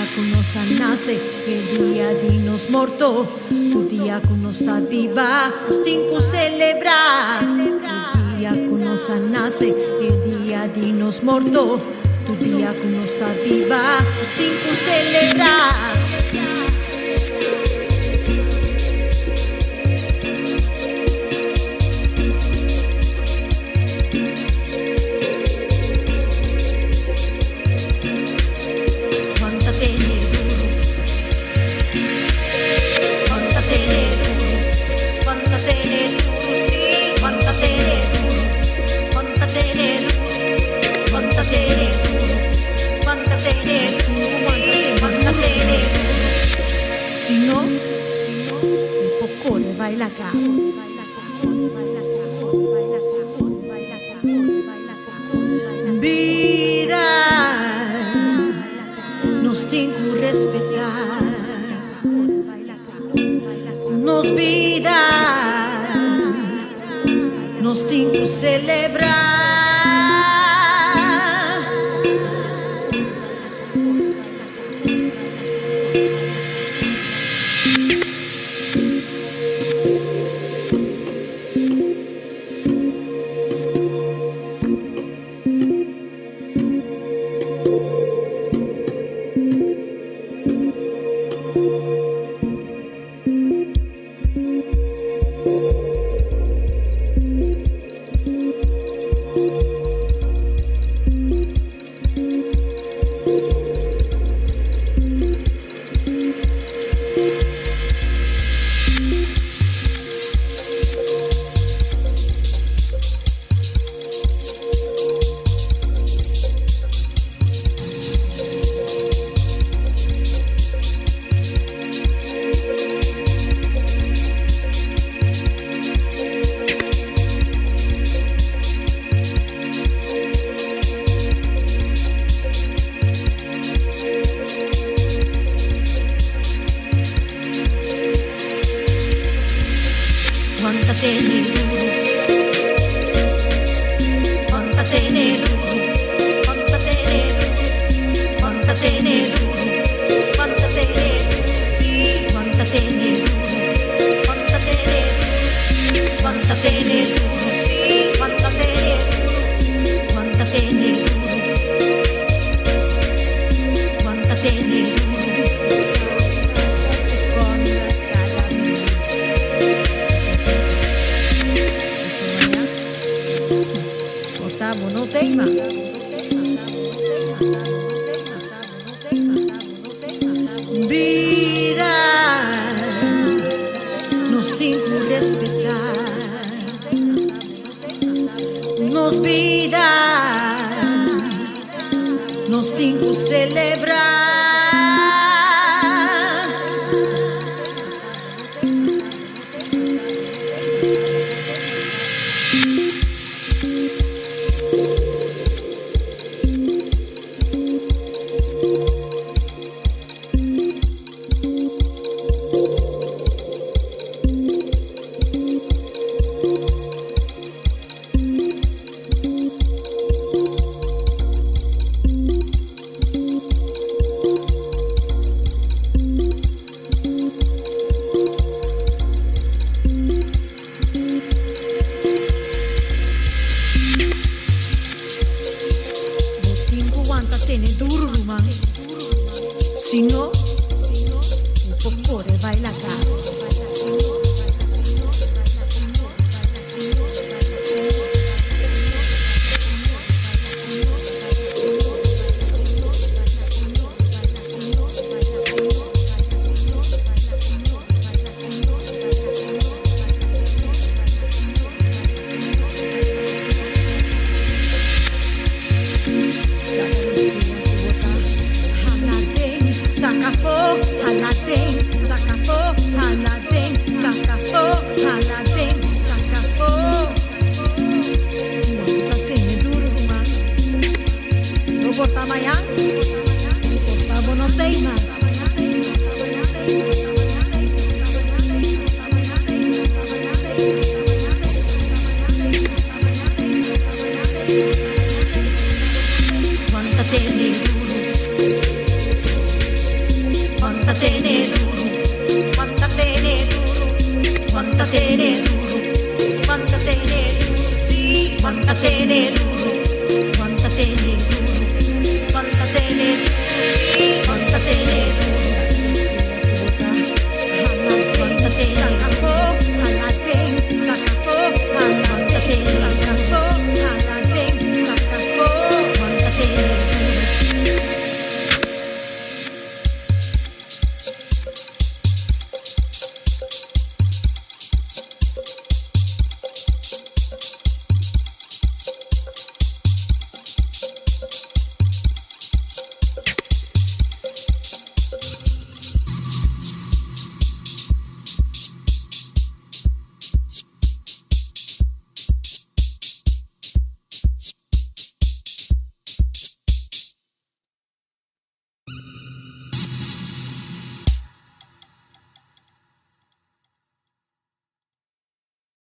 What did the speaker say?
diacono nace, el dia di nos morto, tu diacono sta viva, stinco celebrar. Tu diacono nace, el dia di nos morto, tu diacono sta viva, stinco celebrar. Si no, il focore baila cabo. Vida, nos tengo respetar. Nos vida, nos tengo celebrar. Aguántatene duro, aguántatene duro, aguántatene duro, aguántatene duro, sí, aguántatene duro, aguántatene duro, sí, aguántatene duro, aguántatene duro, aguántatene duro. No temas. Vida, nos tengo que respetar. Nos vida, nos tengo que celebrar. Aguántatene duro, man. Si no, un focore baila cabo. No temas. Aguántatene duro, tener